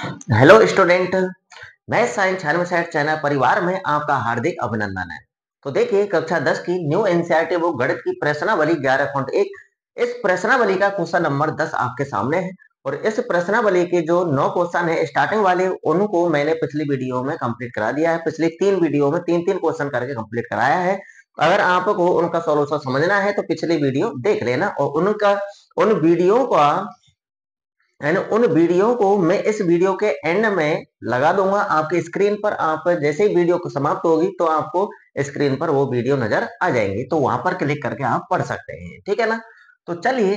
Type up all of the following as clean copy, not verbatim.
Hello student. मैं science helmet channel परिवार में आपका हार्दिक अभिनंदन है। तो देखिए कक्षा 10 की न्यू एनसीईआरटी बुक गणित की प्रश्नावली 11.1 इस प्रश्नावली का क्वेश्चन नंबर 10 आपके सामने है। और इस प्रश्नावली के जो 9 क्वेश्चन है स्टार्टिंग वाले उनको मैंने पिछली वीडियो में कंप्लीट करा दिया है। पिछली 3 वीडियो में 3-3 क्वेश्चन करके कंप्लीट कराया है। अगर आपको उनका सॉल्यूशन समझना है तो पिछली वीडियो देख लेना और उन वीडियो को मैं इस वीडियो के एंड में लगा दूंगा आपकी स्क्रीन पर। आप जैसे ही वीडियो को समाप्त होगी तो आपको स्क्रीन पर वो वीडियो नजर आ जाएंगे, तो वहां पर क्लिक करके आप पढ़ सकते हैं, ठीक है ना। तो चलिए,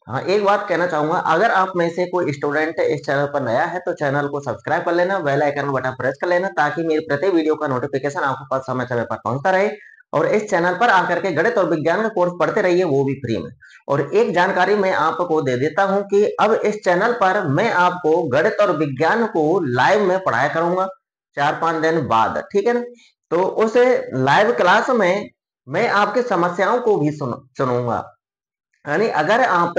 हाँ, एक बात कहना चाहूंगा, अगर आप में से कोई स्टूडेंट इस चैनल पर नया है तो चैनल को सब्सक्राइब कर लेना, बेल आइकन बटन प्रेस कर लेना ताकि मेरी प्रति वीडियो का नोटिफिकेशन आपको पास समय समय पर पहुंचता रहे। और इस चैनल पर आकर के गणित और विज्ञान का कोर्स पढ़ते रहिए, वो भी फ्री में। और एक जानकारी मैं आपको दे देता हूं कि अब इस चैनल पर मैं आपको गणित और विज्ञान को लाइव में पढ़ाया करूंगा 4-5 दिन बाद, ठीक है ना। तो उस लाइव क्लास में मैं आपकी समस्याओं को भी सुनूंगा। यानी अगर आप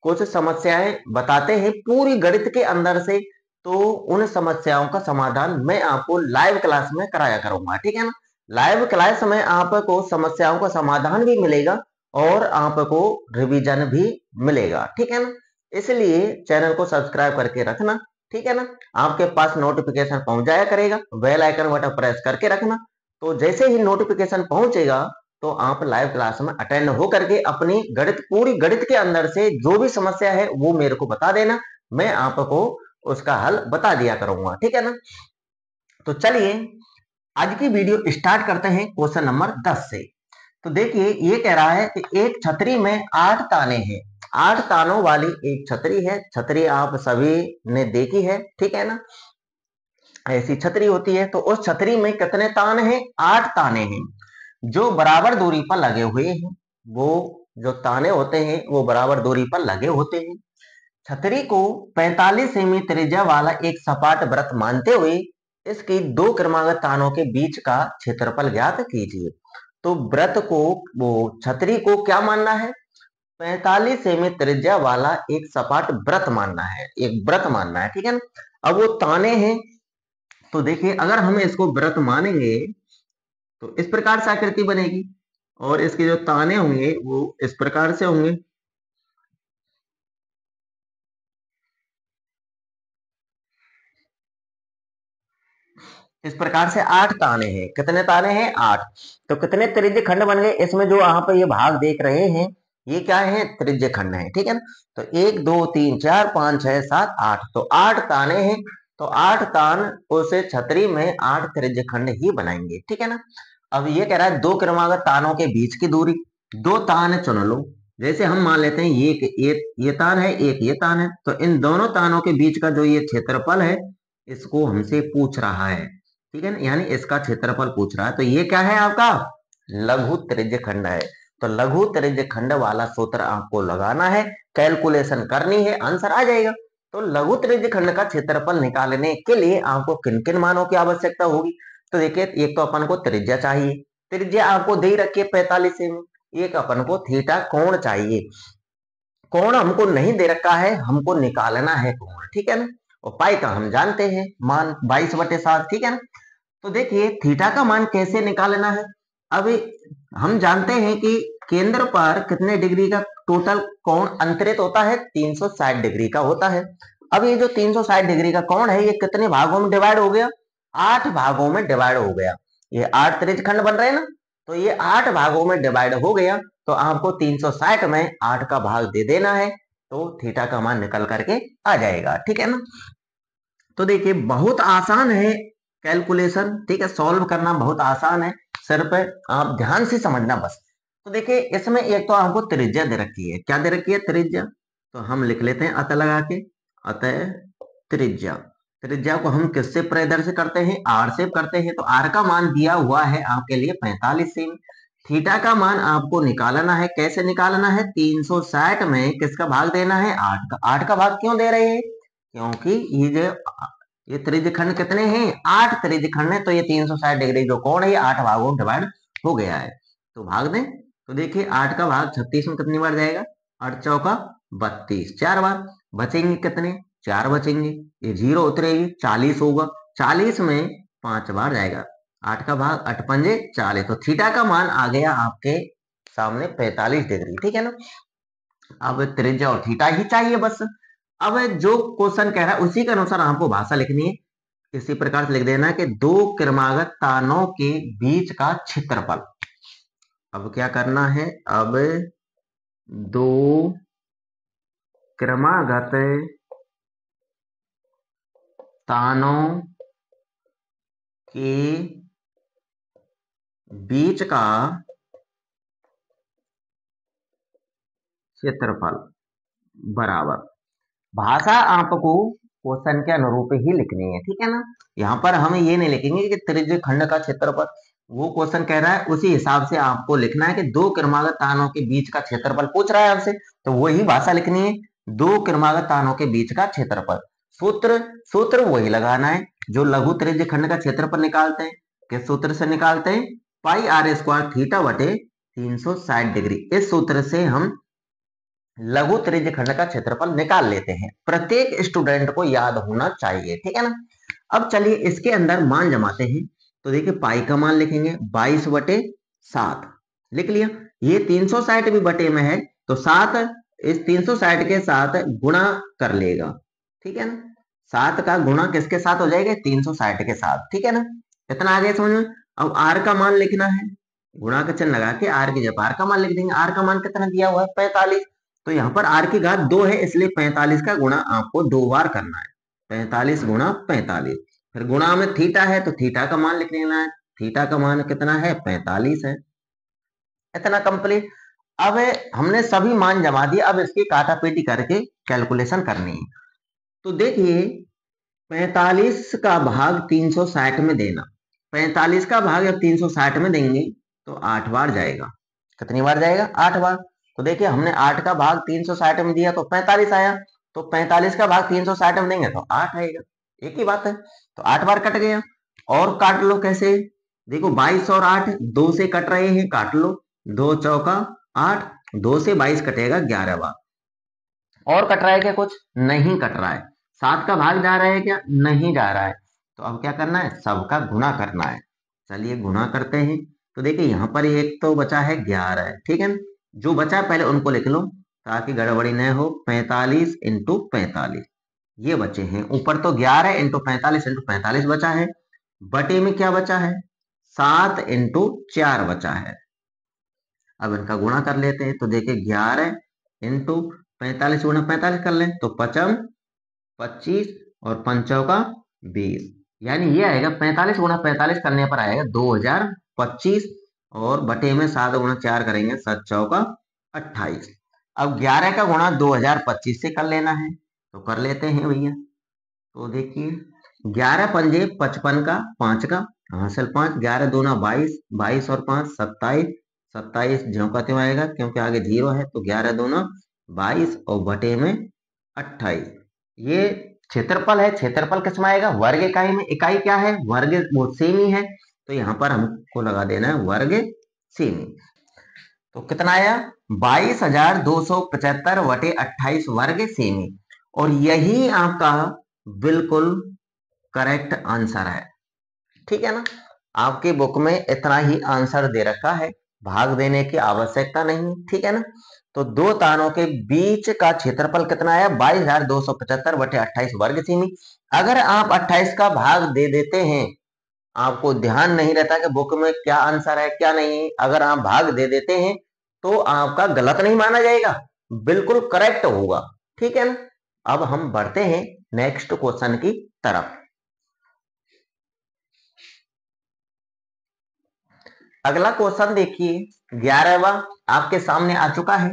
कुछ समस्याएं बताते हैं पूरी गणित के अंदर से, तो उन समस्याओं का समाधान मैं आपको लाइव क्लास में कराया करूंगा, ठीक है ना। लाइव क्लास में आपको समस्याओं का समाधान भी मिलेगा और आपको रिवीजन भी मिलेगा, ठीक है ना। इसलिए चैनल को सब्सक्राइब करके रखना, ठीक है ना। आपके पास नोटिफिकेशन पहुंच जाया करेगा, बेल आइकन बटन प्रेस करके रखना। तो जैसे ही नोटिफिकेशन पहुंचेगा तो आप लाइव क्लास में अटेंड हो करके अपनी पूरी गणित के अंदर से जो भी समस्या है वो मेरे को बता देना, मैं आपको उसका हल बता दिया करूंगा, ठीक है ना। तो चलिए आज की वीडियो स्टार्ट करते हैं क्वेश्चन नंबर 10 से। तो देखिए ये कह रहा है कि एक छतरी में 8 ताने हैं। 8 तानों वाली एक छतरी है। छतरी आप सभी ने देखी है, ठीक है ना। ऐसी छतरी होती है। तो उस छतरी में कितने तान हैं? 8 ताने हैं जो बराबर दूरी पर लगे हुए हैं। वो जो ताने होते हैं वो बराबर दूरी पर लगे होते हैं। छतरी को 45 सेमी त्रिज्या वाला एक सपाट वृत्त मानते हुए इसकी दो क्रमागत तानों के बीच का क्षेत्रफल ज्ञात कीजिए। तो वृत्त को, वो छतरी को क्या मानना है? 45 सेमी त्रिज्या वाला एक सपाट वृत्त मानना है, एक वृत्त मानना है, ठीक है ना। अब वो ताने हैं, तो देखिए अगर हम इसको वृत्त मानेंगे तो इस प्रकार से आकृति बनेगी और इसके जो ताने होंगे वो इस प्रकार से होंगे। इस प्रकार से 8 ताने हैं। कितने ताने हैं? 8। तो कितने त्रिज्य खंड बन गए? इसमें जो आप ये भाग देख रहे हैं ये क्या है? त्रिज्य खंड है, ठीक है ना। तो 1 2 3 4 5 6 7 8, तो 8 ताने हैं। तो 8 तान उस छतरी में 8 त्रिज्य खंड ही बनाएंगे, ठीक है ना। अब ये कह रहा है दो क्रमागत तानों के बीच की दूरी। दो तान चुन लो। जैसे हम मान लेते हैं ये तान है, एक ये तान है। तो इन दोनों तानों के बीच का जो ये क्षेत्रफल है इसको हमसे पूछ रहा है, ठीक है ना। यानी इसका क्षेत्रफल पूछ रहा है। तो ये क्या है? आपका लघु त्रिज्य खंड है। तो लघु त्रिज्य खंड वाला सूत्र आपको लगाना है, कैलकुलेशन करनी है, आंसर आ जाएगा। तो लघु त्रिज्य खंड का क्षेत्रफल निकालने के लिए आपको किन किन मानों की आवश्यकता होगी? तो देखिए एक तो अपन को त्रिज्या चाहिए। त्रिज्या आपको दे रखी है 45 सेमी। एक अपन को थीटा कोण चाहिए। कोण हमको नहीं दे रखा है, हमको निकालना है कोण, ठीक है ना। और पाई का हम जानते हैं मान 22/7, ठीक है ना। तो देखिए थीटा का मान कैसे निकालना है। अभी हम जानते हैं कि केंद्र पर कितने डिग्री का टोटल कोण अंतरित होता है? 360 डिग्री का होता है। अब ये जो 360 डिग्री का कोण है ये कितने भागों में डिवाइड हो गया? 8 भागों में डिवाइड हो गया। ये 8 त्रिज्यखंड बन रहे हैं ना, तो ये 8 भागों में डिवाइड हो गया। तो आपको 360 में 8 का भाग दे देना है, तो थीटा का मान निकल करके आ जाएगा, ठीक है ना। तो देखिए बहुत आसान है कैलकुलेशन, ठीक है, सॉल्व करना बहुत आसान है, सिर्फ आप ध्यान से समझना बस। तो देखिए इसमें एक तो आपको त्रिज्या दे रखी है। क्या दे रखी है? त्रिज्या। तो हम लिख लेते हैं अतः लगा के, अतः त्रिज्या। त्रिज्या को हम किससे प्रदर्शित करते हैं? आर से करते हैं। तो आर का मान दिया हुआ है आपके लिए 45 सेमी। थीटा का मान आपको निकालना है। कैसे निकालना है? 360 में किसका भाग देना है? 8 का। 8 का भाग क्यों दे रहे हैं? क्योंकि ये त्रिज्य खंड कितने हैं? 8 त्रिज्य खंड है। तो ये 360 डिग्री जो कोण है ये 8 भागों में डिवाइड हो गया है। तो भाग दें। तो देखिए 8 का भाग 36 में कितनी बार जाएगा? 8 चौका 32, 4 बार। बचेंगे कितने? 4 बचेंगे, ये 0 उतरेगी, 40 होगा, 40 में 5 बार जाएगा, 8 का भाग 8 पंजे 40, तो थीटा का मान आ गया आपके सामने 45 डिग्री, ठीक है ना। अब त्रिज्या और थीटा ही चाहिए बस। अब जो क्वेश्चन कह रहा है उसी के अनुसार आपको भाषा लिखनी है। इसी प्रकार से लिख देना कि दो क्रमागत तानों के बीच का क्षेत्रफल। अब क्या करना है, अब दो क्रमागत तानों के बीच का क्षेत्रफल बराबर, भाषा आपको क्वेश्चन के अनुरूप ही लिखनी है, ठीक है ना। यहाँ पर हम ये नहीं लिखेंगे कि त्रिज्य खंड का क्षेत्रफल, वो क्वेश्चन कह रहा है उसी हिसाब से आपको लिखना है कि दो क्रमागत तानों के बीच का क्षेत्रफल पूछ रहा है आपसे, तो वही भाषा लिखनी है, दो क्रमागत तानों के बीच का क्षेत्रफल। सूत्र वही लगाना है जो लघु त्रिज्य खंड का क्षेत्रफल निकालते हैं। किस सूत्र से निकालते हैं, पाई आर स्क्वायर थीटा बटे 360 डिग्री। इस सूत्र से हम लघु त्रिज्य खंड का क्षेत्रफल निकाल लेते हैं, प्रत्येक स्टूडेंट को याद होना चाहिए, ठीक है ना। अब चलिए इसके अंदर मान जमाते हैं, तो देखिए पाई का मान लिखेंगे 22 बटे 7 लिख लिया, ये 360 भी बटे में है तो 7 इस 360 के साथ गुणा कर लेगा, ठीक है ना। 7 का गुणा किसके साथ हो जाएगा, 360 के साथ, ठीक है ना। इतना आ गया समझ में। अब आर का मान लिखना है, गुणा का चिन्ह लगा के आर की जगह आर का मान लिख देंगे। आर का मान कितना दिया हुआ है 45, तो यहाँ पर आर की घात 2 है, इसलिए 45 का गुणा आपको 2 बार करना है, 45 गुणा 45। फिर गुणा में थीटा है तो थीटा का मान लिख लेना है, थीटा का मान कितना है 45 है। इतना कंप्लीट। अब हमने सभी मान जमा दिए, अब इसकी काटापीटी करके कैलकुलेशन करनी है। तो देखिए 45 का भाग 360 में देना, 45 का भाग जब 360 में देंगे तो 8 बार जाएगा। कितनी बार जाएगा, 8 बार। तो देखिए हमने 8 का भाग 360 में दिया तो 45 आया, तो 45 का भाग 360 में देंगे तो 8 आएगा, एक ही बात है। तो 8 बार कट गया। और काट लो कैसे, देखो 22 और 8 2 से कट रहे हैं, काट लो, 2 चौका 8, 2 से 22 कटेगा 11 बार। और कट रहा है क्या, कुछ नहीं कट रहा है। 7 का भाग जा रहा है क्या, नहीं जा रहा है। तो अब क्या करना है, सबका गुणा करना है। चलिए गुणा करते हैं। तो देखिए यहाँ पर एक तो बचा है 11, ठीक है ना। जो बचा पहले उनको लिख लो ताकि गड़बड़ी न हो। 45 इंटू 45 ये बचे हैं, ऊपर तो 11 इंटू 45 बचा है, बटे में क्या बचा है 7 इंटू 4 बचा है। अब इनका गुणा कर लेते हैं, तो देखिए 11 इंटू 45 गुणा 45 कर लें तो 55 25 और 5 का 20, यानी ये आएगा 45 गुणा 45 करने पर आएगा 2025, और बटे में 7 गुणा 4 करेंगे 7 चौका 28। अब 11 का गुणा 2025 से कर लेना है, तो कर लेते हैं भैया। तो देखिए 11 पंजे 55 का 5 का हासिल 5, 11 दूना 22, 22 और 5 27, 27 ज्यों का त्यों आएगा क्योंकि आगे 0 है, तो 11 दूना 22 और बटे में 28। ये क्षेत्रफल है, क्षेत्रफल किस में आएगा, वर्ग इकाई में। इकाई क्या है, वर्ग, वो सेमी है, तो यहाँ पर हमको लगा देना है वर्ग सेमी। तो कितना आया 22,275 बटे 28 वर्ग सेमी, और यही आपका बिल्कुल करेक्ट आंसर है, ठीक है ना। आपकी बुक में इतना ही आंसर दे रखा है, भाग देने की आवश्यकता नहीं, ठीक है ना। तो दो तारों के बीच का क्षेत्रफल कितना आया 22,275 बटे 28 वर्ग सेमी। अगर आप 28 का भाग दे देते हैं, आपको ध्यान नहीं रहता कि बुक में क्या आंसर है क्या नहीं, अगर आप भाग दे देते हैं तो आपका गलत नहीं माना जाएगा, बिल्कुल करेक्ट होगा, ठीक है ना। अब हम बढ़ते हैं नेक्स्ट क्वेश्चन की तरफ। अगला क्वेश्चन देखिए 11वां आपके सामने आ चुका है।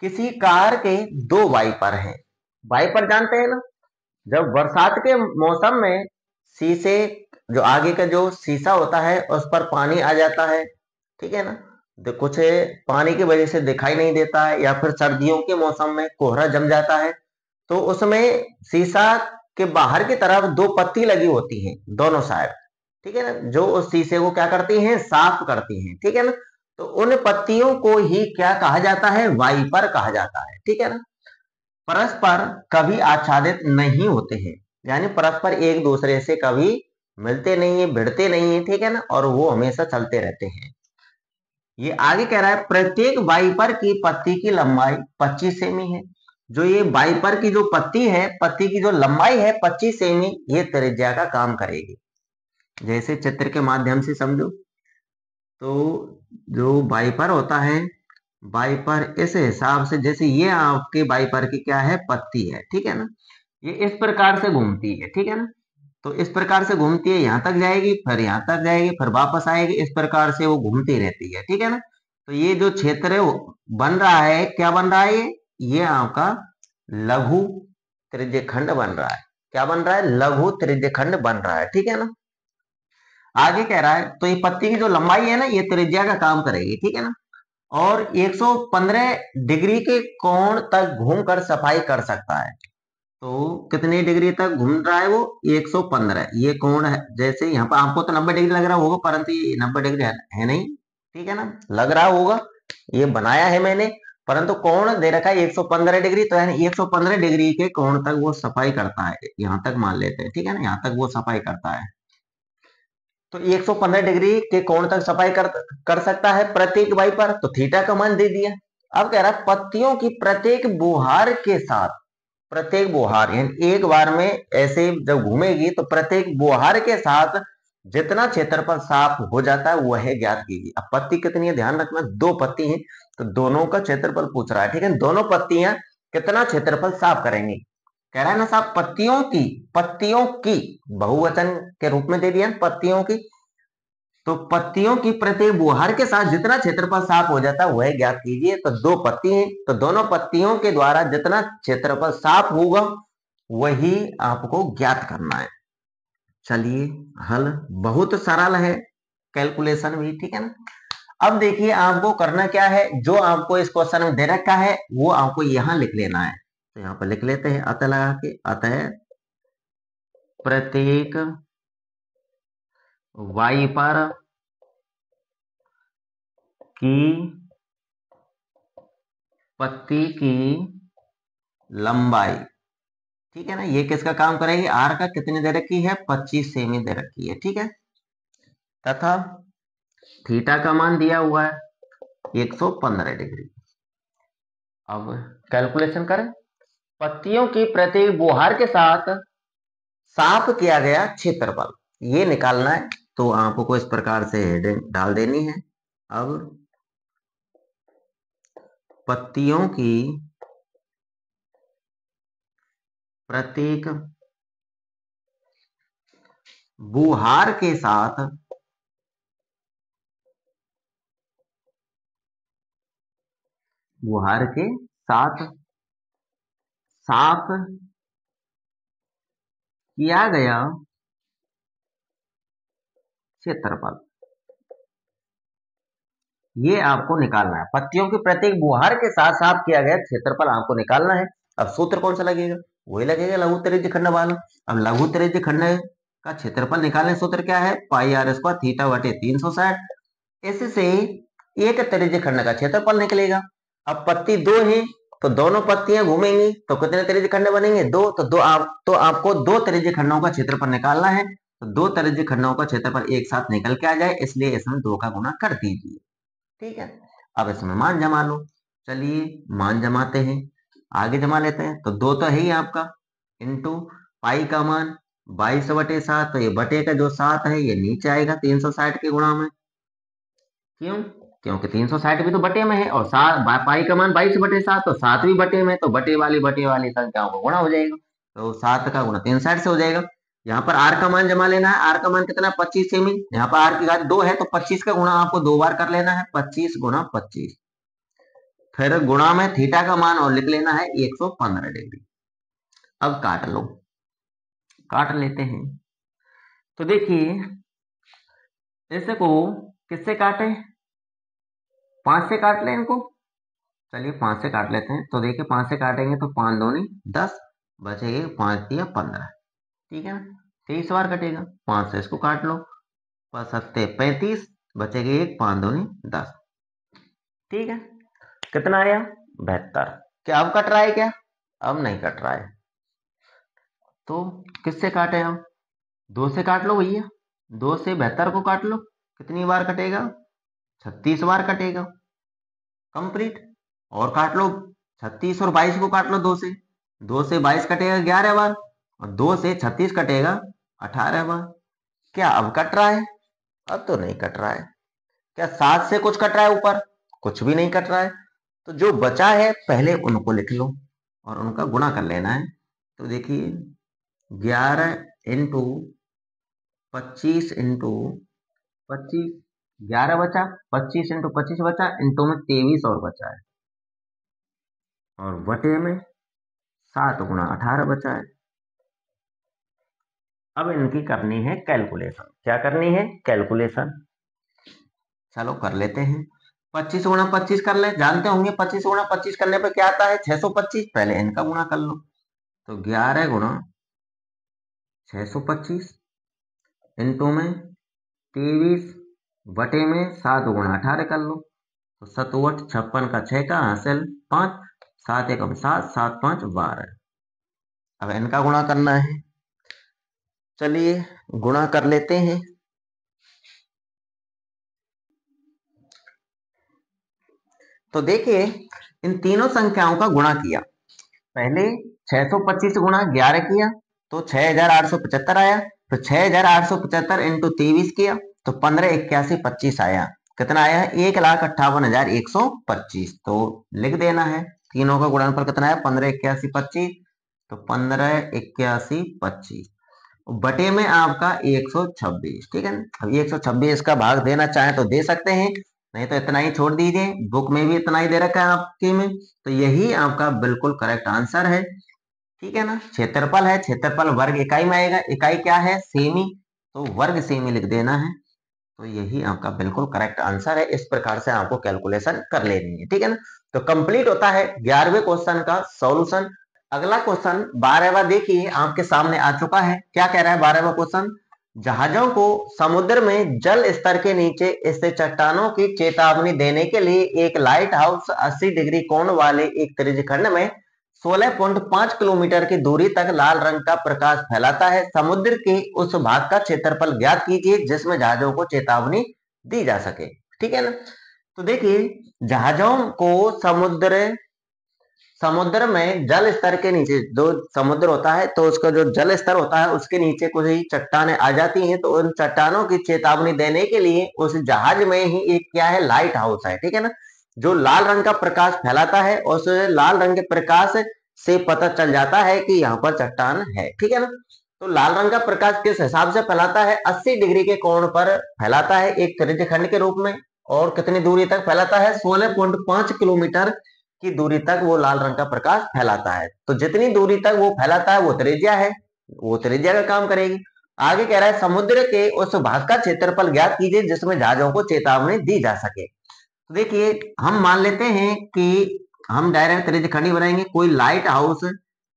किसी कार के दो वाइपर हैं, वाइपर जानते हैं ना, जब बरसात के मौसम में शीशे, जो आगे का जो शीशा होता है उस पर पानी आ जाता है, ठीक है ना, तो कुछ पानी की वजह से दिखाई नहीं देता है, या फिर सर्दियों के मौसम में कोहरा जम जाता है, तो उसमें शीशा के बाहर की तरफ दो पत्ती लगी होती हैं दोनों साइड, ठीक है ना, जो उस शीशे को क्या करती हैं, साफ करती हैं, ठीक है ना। तो उन पत्तियों को ही क्या कहा जाता है, वाइपर कहा जाता है, ठीक है ना। परस्पर कभी आच्छादित नहीं होते हैं, यानी परस्पर एक दूसरे से कभी मिलते नहीं है, भिड़ते नहीं है, ठीक है ना, और वो हमेशा चलते रहते हैं। ये आगे कह रहा है प्रत्येक वाइपर की पत्ती की लंबाई 25 सेमी है। जो ये वाइपर की जो पत्ती है, पत्ती की जो लंबाई है 25 सेमी, ये त्रिज्या का काम करेगी। जैसे चित्र के माध्यम से समझो तो जो वाइपर होता है, वाइपर इस हिसाब से, जैसे ये आपके वाइपर की क्या है, पत्ती है, ठीक है ना, ये इस प्रकार से घूमती है, ठीक है ना, तो इस प्रकार से घूमती है, यहां तक जाएगी, फिर यहां तक जाएगी, फिर वापस आएगी, इस प्रकार से वो घूमती रहती है, ठीक है ना। तो ये जो क्षेत्र है वो बन रहा है, क्या बन रहा है, ये आपका लघु त्रिज्यखंड बन रहा है। क्या बन रहा है, लघु त्रिज्यखंड बन रहा है, ठीक है ना। आगे कह रहा है तो ये पत्ती की जो लंबाई है ना, ये त्रिज्या का काम करेगी, ठीक है ना, और 115 डिग्री के कोण तक घूमकर सफाई कर सकता है। तो कितने डिग्री तक घूम रहा है वो, 115, ये कोण है, जैसे यहाँ पर आपको तो 90 डिग्री लग रहा होगा, परंतु ये 90 डिग्री है नहीं, ठीक है ना, लग रहा होगा, ये बनाया है मैंने, परंतु कोण दे रखा है 115 डिग्री, तो यानी 115 डिग्री के कोण तक वो सफाई करता है, यहाँ तक मान लेते हैं, ठीक है ना, यहाँ तक वो सफाई करता है। तो 115 डिग्री के कोण तक सफाई कर सकता है प्रत्येक वाइपर, तो थीटा का मान दे दिया। अब कह रहा है पत्तियों की प्रत्येक बुहार के साथ, प्रत्येक बुहार यानी एक बार में ऐसे जब घूमेगी तो प्रत्येक बुहार के साथ जितना क्षेत्रफल साफ हो जाता है वह ज्ञात कीजिए। अब पत्ती कितनी है ध्यान रखना, 2 पत्ती हैं, तो दोनों का क्षेत्रफल पूछ रहा है, ठीक है, दोनों पत्तियां कितना क्षेत्रफल साफ करेंगी। कह रहा है ना साहब पत्तियों की बहुवचन के रूप में दे दिया पत्तियों की, तो पत्तियों की प्रत्येक बुहार के साथ जितना क्षेत्रफल साफ हो जाता है वह ज्ञात कीजिए। तो 2 पत्ती हैं, तो दोनों पत्तियों के द्वारा जितना क्षेत्रफल साफ होगा वही आपको ज्ञात करना है। चलिए हल बहुत सरल है, कैलकुलेशन भी, ठीक है ना। अब देखिए आपको करना क्या है, जो आपको इस क्वेश्चन में दे रखा है वो आपको यहां लिख लेना है। तो यहाँ पर लिख लेते हैं अतः लगा के, अतः प्रत्येक वाइपर की पत्ती की लंबाई, ठीक है ना, ये किसका काम करेगी, आर का, कितनी दे रखी है, 25 सेमी दे रखी है, ठीक है, तथा थीटा का मान दिया हुआ है 115 डिग्री। अब कैलकुलेशन करें, पत्तियों की प्रत्येक बुहार के साथ साफ किया गया क्षेत्रफल ये निकालना है। तो आपको इस प्रकार से हेडिंग डाल देनी है। अब पत्तियों की प्रत्येक बुहार के साथ साफ किया गया क्षेत्रफल ये आपको निकालना है। पत्तियों के प्रत्येक बुहार के साथ साफ किया गया क्षेत्रफल आपको निकालना है। अब सूत्र कौन सा लगेगा, वही लगेगा लघु त्रिज्य खंड वाला। अब लघु त्रिज्य खंड का क्षेत्रफल निकालने सूत्र क्या है, पाई आर स्क्वायर थीटा बटे 360। इससे एक त्रिज्य खंड का क्षेत्रफल निकलेगा। अब पत्ती 2 है तो दोनों पत्तियां घूमेंगी तो कितने त्रिज्य खंड बनेंगे, 2, तो आपको 2 त्रिज्य खंडों का क्षेत्रफल निकालना है। तो 2 त्रिज्य खंडों का क्षेत्रफल एक साथ निकल के आ जाए, इसलिए इसमें 2 का गुणा कर दीजिए, ठीक है। अब इसमें मान जमा लो, चलिए मान जमाते हैं, आगे जमा लेते हैं। तो 2 तो है ही आपका, इंटू पाई का मान 22/7, तो ये बटे का जो 7 है ये नीचे आएगा 360 के गुणा में। क्यों, क्योंकि 360 भी तो बटे में है, और पाई का मान 22/7, तो 7 भी बटे में, तो बटे वाली संख्याओं का गुणा हो जाएगा, तो 7 का गुणा 360 से हो जाएगा। यहाँ पर आर का मान जमा लेना है, आर का मान कितना, 25 सेमी, यहाँ पर आर की घात 2 है, तो 25 का गुणा आपको 2 बार कर लेना है, 25 गुणा 25, फिर गुणा में थीटा का मान और लिख लेना है 115 डिग्री। अब काट लो, काट लेते हैं। तो देखिए इसको किससे काटे, 5 से काट लें इनको, चलिए 5 से काट लेते हैं। तो देखिए 5 से काटेंगे तो 5 दूनी 10, बचेगा 5 दिया 15, ठीक है ना, 23 बार कटेगा। 5 से इसको काट लो, 5×7=35, बचेगा 1, 5 दूनी 10, ठीक है, कितना आया 72। क्या अब कट रहा है क्या, अब नहीं कट रहा है, तो किससे काटे हम? 2 से काट लो भैया, 2 से 72 को काट लो, कितनी बार कटेगा? 36 बार कटेगा, कंप्लीट। और काट लो 36 और 22 को काट लो 2 से, 2 से 22 कटेगा 11 बार, और 2 से 36 कटेगा 18 बार। क्या अब कट रहा है? अब तो नहीं कट रहा है। क्या 7 से कुछ कट रहा है ऊपर? कुछ भी नहीं कट रहा है। तो जो बचा है पहले उनको लिख लो और उनका गुणा कर लेना है। तो देखिए 11 इंटू 25 इंटू 25, 11 बचा, 25 इंटू 25 बचा, इंटू में 23 और बचा है, और बटे में 7 गुणा 18 बचा है। अब इनकी करनी है कैलकुलेशन। क्या करनी है? कैलकुलेशन। चलो कर लेते हैं। 25 गुणा 25 कर ले, जानते होंगे 25 गुणा 25 करने पर क्या आता है? 625। पहले इनका गुणा कर लो, तो 11 गुणा 625 इंटू में 23 बटे में 7 गुणा 18 कर लो, तो 7 8 56 का 6 का हासिल 5, 7 1 7, 7 5 12। अब इनका गुणा करना है, चलिए गुणा कर लेते हैं। तो देखिए इन तीनों संख्याओं का गुणा किया, पहले 625 गुणा 11 किया तो 6875 आया, फिर 6875 इंटू 23 किया तो 158125 आया। कितना आया? 1,58,125। तो लिख देना है, तीनों का गुणनफल कितना है? 158125, तो 158125 बटे में आपका 126। ठीक है ना? अब 126 का भाग देना चाहें तो दे सकते हैं, नहीं तो इतना ही छोड़ दीजिए, बुक में भी इतना ही दे रखा है आपके में। तो यही आपका बिल्कुल करेक्ट आंसर है। ठीक है ना? क्षेत्रफल है, क्षेत्रफल वर्ग इकाई में आएगा, इकाई क्या है? सेमी, तो वर्ग सेमी लिख देना है। तो यही आपका बिल्कुल करेक्ट आंसर है। इस प्रकार से आपको कैलकुलेशन कर लेनी है। ठीक है ना? तो कंप्लीट होता है 11वें क्वेश्चन का सॉल्यूशन। अगला क्वेश्चन 12वां देखिए आपके सामने आ चुका है। क्या कह रहा है 12वां क्वेश्चन? जहाजों को समुद्र में जल स्तर के नीचे स्थित चट्टानों की चेतावनी देने के लिए एक लाइट हाउस 80 डिग्री कोण वाले एक त्रिज्यखंड में 16.5 किलोमीटर की दूरी तक लाल रंग का प्रकाश फैलाता है। समुद्र के उस भाग का क्षेत्रफल ज्ञात कीजिए जिसमें जहाजों को चेतावनी दी जा सके। ठीक है ना? तो देखिए जहाजों को समुद्र में जल स्तर के नीचे, जो समुद्र होता है तो उसका जो जल स्तर होता है उसके नीचे कुछ ही चट्टानें आ जाती हैं, तो उन चट्टानों की चेतावनी देने के लिए उस जहाज में ही एक क्या है? लाइट हाउस है। ठीक है ना? जो लाल रंग का प्रकाश फैलाता है, उस लाल रंग के प्रकाश से पता चल जाता है कि यहाँ पर चट्टान है। ठीक है ना? तो लाल रंग का प्रकाश किस हिसाब से फैलाता है? 80 डिग्री के कोण पर फैलाता है एक त्रिज्यखंड के रूप में। और कितनी दूरी तक फैलाता है? 16.5 किलोमीटर की दूरी तक वो लाल रंग का प्रकाश फैलाता है। तो जितनी दूरी तक वो फैलाता है वो त्रिज्या है, वो त्रिज्या का काम करेगी। आगे कह रहा है समुद्र के उस भाग का क्षेत्रफल ज्ञात कीजिए जिसमें जहाजों को चेतावनी दी जा सके। तो देखिए हम मान लेते हैं कि हम डायरेक्ट त्रिज्यखंडी बनाएंगे। कोई लाइट हाउस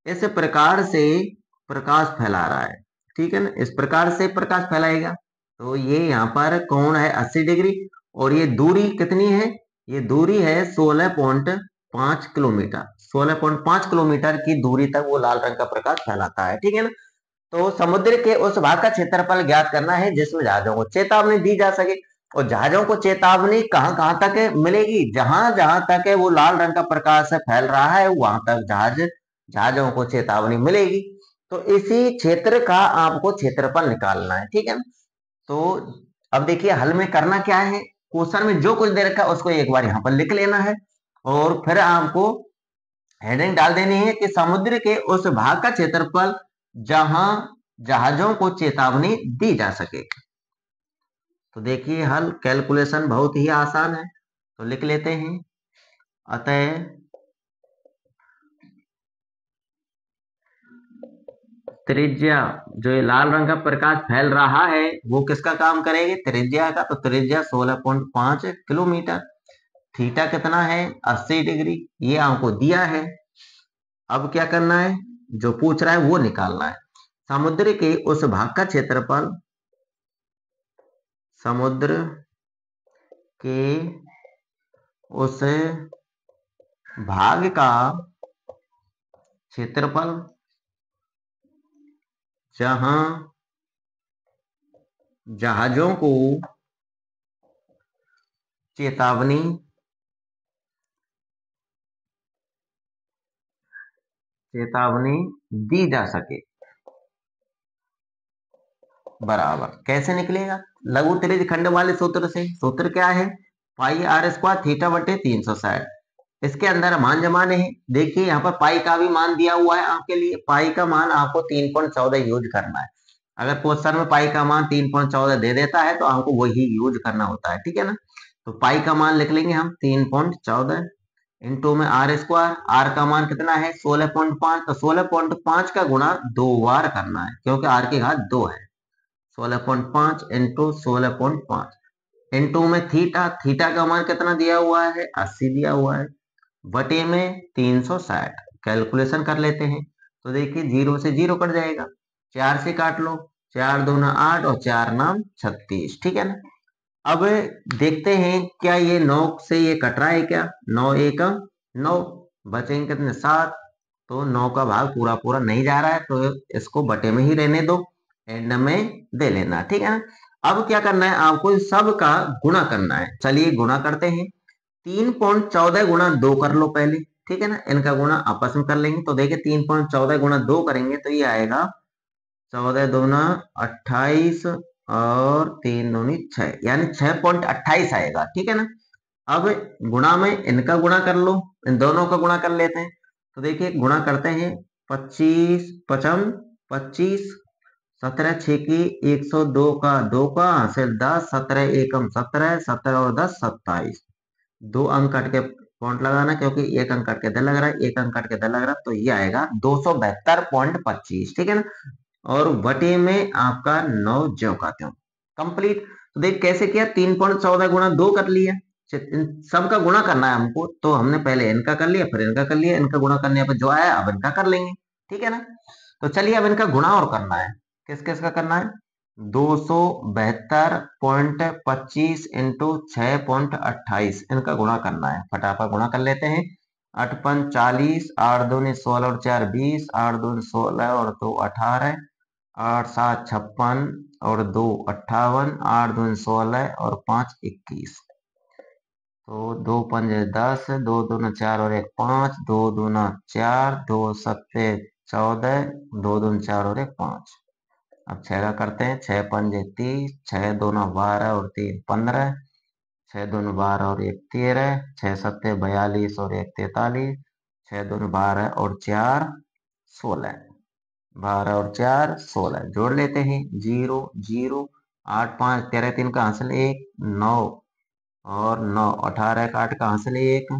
इस प्रकार से प्रकाश फैला रहा है। ठीक है ना? इस प्रकार से प्रकाश फैलाएगा। तो ये यहाँ पर कोण है 80 डिग्री, और ये दूरी कितनी है? ये दूरी है 16.5 किलोमीटर। 16.5 किलोमीटर की दूरी तक वो लाल रंग का प्रकाश फैलाता है। ठीक है ना? तो समुद्र के उस भाग का क्षेत्रफल ज्ञात करना है जिसमें जहाजों को चेतावनी दी जा सके। और जहाजों को चेतावनी कहां कहां तक मिलेगी? जहां जहां तक वो लाल रंग का प्रकाश फैल रहा है वहां तक जहाजों को चेतावनी मिलेगी। तो इसी क्षेत्र का आपको क्षेत्रफल निकालना है। ठीक है ना? तो अब देखिए हल में करना क्या है, क्वेश्चन में जो कुछ दे रखा है उसको एक बार यहाँ पर लिख लेना है, और फिर आपको हेडिंग डाल देनी है कि समुद्र के उस भाग का क्षेत्रफल जहां जहाजों को चेतावनी दी जा सके। तो देखिए हल कैलकुलेशन बहुत ही आसान है, तो लिख लेते हैं। अतः त्रिज्या, जो ये लाल रंग का प्रकाश फैल रहा है वो किसका काम करेगी? त्रिज्या का। तो त्रिज्या 16.5 किलोमीटर। थीटा कितना है? 80 डिग्री। ये आपको दिया है। अब क्या करना है? जो पूछ रहा है वो निकालना है। समुद्र के उस भाग का क्षेत्रफल, समुद्र के उस भाग का क्षेत्रफल जहां जहाजों को चेतावनी दी जा सके, बराबर कैसे निकलेगा? लघु त्रिज्य खंड वाले सूत्र से। सूत्र क्या है? पाई आर स्क्वायर थीटा बटे 360। इसके अंदर मान जमाने हैं। देखिए यहाँ पर पाई का भी मान दिया हुआ है आपके लिए। पाई का मान आपको 3.14 यूज करना है। अगर क्वेश्चन में पाई का मान 3.14 दे देता है तो आपको वही यूज करना होता है, ठीक है ना। तो पाई का मान लिख लेंगे हम 3.14 इंटू में आर स्क्वायर। आर का मान कितना है? 16.5। तो 16.5 का गुणा 2 बार करना है, क्योंकि आर की घात 2 है। 16.5 इंटू 16.5 इंटू में थीटा। थीटा का मान कितना दिया हुआ है? 80 दिया हुआ है, बटे में 360। कैलकुलेशन कर लेते हैं। तो देखिए 0 से 0 कट जाएगा, 4 से काट लो, 4 दूना 8 और 4 नाम 36, ठीक है ना। अब देखते हैं क्या ये 9 से ये कट रहा है क्या? 9 एक 9, बचेंगे कितने? 7। तो 9 का भाग पूरा पूरा नहीं जा रहा है, तो इसको बटे में ही रहने दो, एंड में दे लेना, ठीक है ना। अब क्या करना है आपको? सब का गुणा करना है। चलिए गुणा करते हैं। 3.14 गुणा 2 कर लो पहले, ठीक है ना। इनका गुणा आपस में कर लेंगे। तो देखिए 3.14 गुणा 2 करेंगे तो ये आएगा 14 दूना 28 और 3 दूनी 6, यानी 6.28 आएगा, ठीक है ना। अब गुणा में इनका गुणा कर लो, इन दोनों का गुणा कर लेते हैं। तो देखिए गुणा करते हैं। 25 पचम 25, 17 6 की 102 का 2 का हासिल 10, 17 एकम 17, 17 और 10 27। 2 अंक कट के पॉइंट लगाना, क्योंकि 1 अंक कट के इधर लग रहा है, 1 अंक कट के इधर लग रहा है, तो ये आएगा 272.25, ठीक है ना। और बटे में आपका 9 ज्यों का त्यों कंप्लीट। तो देख कैसे किया? 3.14 गुणा 2 कर लिया। सबका गुणा करना है हमको, तो हमने पहले इनका कर लिया, फिर इनका कर लिया। इनका गुणा करने पर जो आया अब इनका कर लेंगे, ठीक है ना। तो चलिए अब इनका गुणा और करना है। किस किस का करना है? 272.25 इंटू 6.28, इनका गुणा करना है। फटाफट गुणा कर लेते हैं। 8 पंच 40, 8 दूनी 16 और 4 20, 8 दूनी 16 और 2 18, 8 7 56 और 2 58, 8 दूनी 16 और 5 21। तो 2 पंजे 10, 2 दूना 4 और 1 5, 2 दूना 4, 2 सत्ते 14, 2 दूना 4 और 1 5। अब 6 का करते हैं। 6 पंजे 30, 6 दूना 12 और 3 15, 6 दूना 12 और 1 13, 6 सत्ते 42 और 1 43, 6 दूना 12 और 4 16, 12 और 4 16। जोड़ लेते हैं। 0 0, 8 5 13 3 का हासिल 1, 9 और 9 18 का 8 का हासिल 1,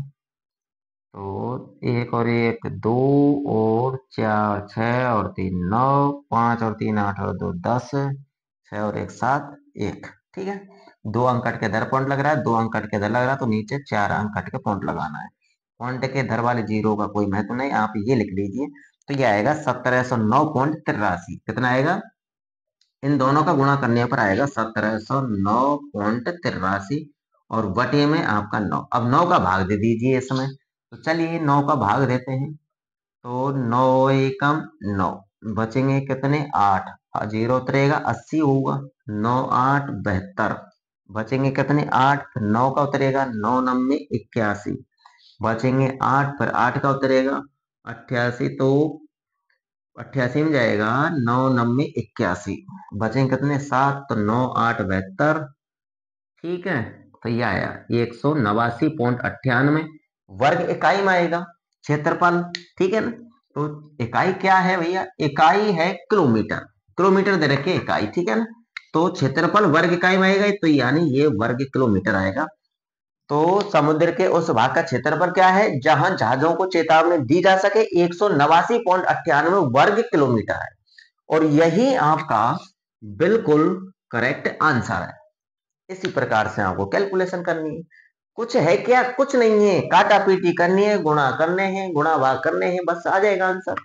तो 1 और 1 2 और 4 6 और 3 9, 5 और 3 8 और 2 10, 6 और 1 7 1, ठीक है। 2 अंक कट के इधर पॉइंट लग रहा है, 2 अंक कट के इधर लग रहा है, तो नीचे 4 अंक कट के पॉइंट लगाना है। पॉइंट के इधर वाले 0 का कोई महत्व नहीं, आप ये लिख लीजिए। तो ये आएगा 1709.83। कितना आएगा? इन दोनों का गुणा करने पर आएगा 1709.83 और बटे में आपका 9। अब 9 का भाग दे दीजिए इसमें। तो चलिए 9 का भाग देते हैं। तो 9 एकम 9, बचेंगे कितने? 8, 0 उतरेगा 80 होगा, 9 8 72, बचेंगे कितने? 8, फिर 9 का उतरेगा 9 9 81, बचेंगे 8, फिर 8 का उतरेगा 88, तो 88 में जाएगा 9 9 81, बचेंगे कितने? 7, तो 9 8 72, ठीक है। तो ये आया 189.98 वर्ग इकाई में आएगा क्षेत्रफल, ठीक है ना। तो इकाई क्या है भैया? इकाई है किलोमीटर। किलोमीटर दे रखे इकाई, ठीक है ना। तो क्षेत्रफल वर्ग इकाई में आएगा, तो यानी ये वर्ग किलोमीटर आएगा। तो समुद्र के उस भाग का क्षेत्रफल क्या है जहां जहाजों को चेतावनी दी जा सके? 189.98 वर्ग किलोमीटर है, और यही आपका बिल्कुल करेक्ट आंसर है। इसी प्रकार से आपको कैलकुलेशन करनी है। कुछ है क्या? कुछ नहीं है, काटा पीटी करनी है, गुणा करने हैं, गुणा भाग करने हैं, बस आ जाएगा आंसर।